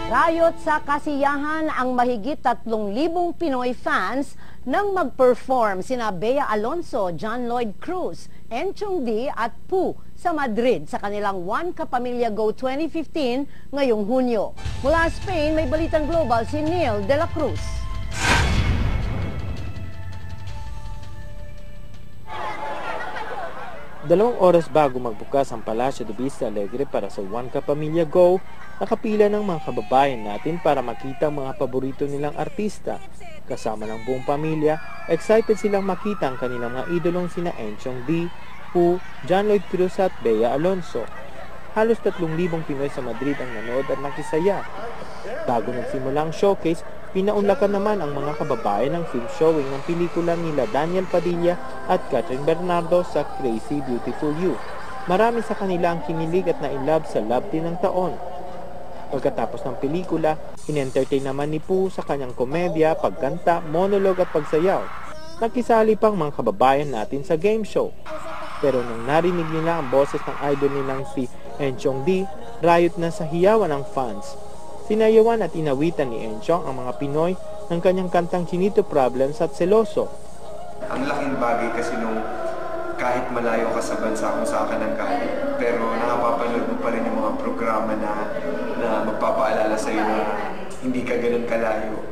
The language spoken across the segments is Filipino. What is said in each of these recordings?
Rayot sa kasiyahan ang mahigit 3,000 Pinoy fans nang mag-perform sina Bea Alonso, John Lloyd Cruz, Enchong D at Poo sa Madrid sa kanilang One Kapamilya Go 2015 ngayong Hunyo. Mula Spain, may Balitang Global si Neil de la Cruz. Dalawang oras bago magbukas ang Palacio de Vista Alegre para sa One Kapamilya Go, nakapila ng mga kababayan natin para makita ang mga paborito nilang artista. Kasama ng buong pamilya, excited silang makita ang kanilang mga idolong sina Enchong D, Poo, John Lloyd Cruz at Bea Alonso. Halos 3,000 Pinoy sa Madrid ang nanood at nakisaya. Bago nagsimula ang showcase, pinaunlakan naman ang mga kababayan ng film showing ng pelikula nila Daniel Padilla at Catherine Bernardo sa Crazy Beautiful You. Marami sa kanila ang kinilig at na-inlove sa Love Team ng taon. Pagkatapos ng pelikula, in-entertain naman ni Poo sa kanyang komedya, pagkanta, monologue at pagsayaw. Nakisali pang mga kababayan natin sa game show. Pero nung narinig nila ang boses ng idol nilang si Enchong D, rayot na sa hiyawan ng fans. Sinayawan at inawitan ni Enchong ang mga Pinoy ng kanyang kantang Chinito Problems at Seloso. Ang laking bagay kasi nung kahit malayo ka sa bansa kung saan ka nanggaling, pero nakapapanood mo pa rin yung mga programa na magpapaalala sa iyo na hindi ka ganoon kalayo.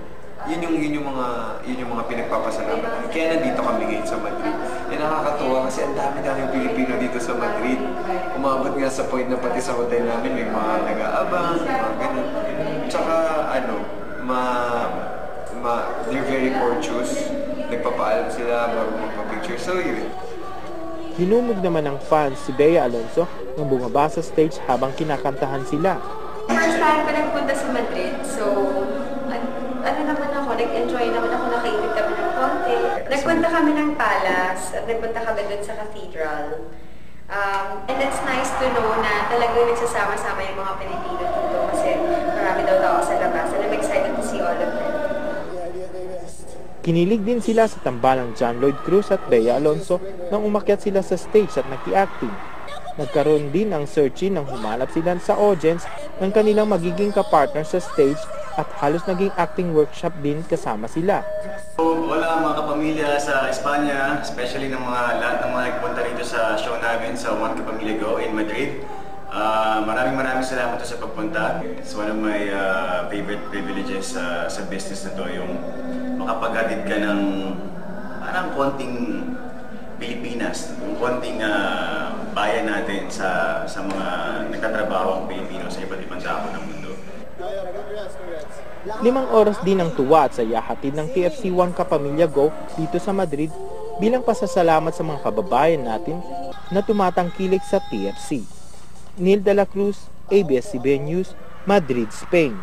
Yun yung mga pinagpapasalamat. Kaya nandito kami ngayon sa Madrid. Nakakatuwa kasi ang dami-dami Pilipino dito sa Madrid. Umabot nga sa point na pati sa hotel namin may mga nag-aabang, mga ganun. Tsaka they're very courteous. Nagpapaalam sila bago magpa-picture. So yun. Hinumog naman ng fans si Bea Alonso nang bumaba sa stage habang kinakantahan sila. First time ko nagpunta sa Madrid, so nag-enjoy naman ako, nakaibig kami ng konti. Nagpunta kami ng palace at nagpunta kami dun sa cathedral. And it's nice to know na talagang nagsasama-sama yung mga Pilipino dito kasi marami daw tao sa labas and I'm excited to see all of them. Kinilig din sila sa tambalang John Lloyd Cruz at Bea Alonso nang umakyat sila sa stage at naki-acting. Nagkaroon din ang searching nang humalap sila sa audience ng kanilang magiging kapartner sa stage at halos naging acting workshop din kasama sila. Wala mga kapamilya sa Espanya, especially ng lahat ng mga nagpunta rito sa show namin sa One Kapamilya Go in Madrid. Maraming salamat sa pagpunta. It's one of my favorite privileges sa business na to, yung makapaghatid ka ng parang konting Pilipinas, yung konting bayan natin sa mga nagtatrabaho ang Pilipino sa iba't ibang dako ng mundo. 5 oras din ang tuwa at saya hatid ng TFC One Kapamilya Go dito sa Madrid bilang pasasalamat sa mga kababayan natin na tumatangkilik sa TFC. Neil de la Cruz, ABS-CBN News, Madrid, Spain.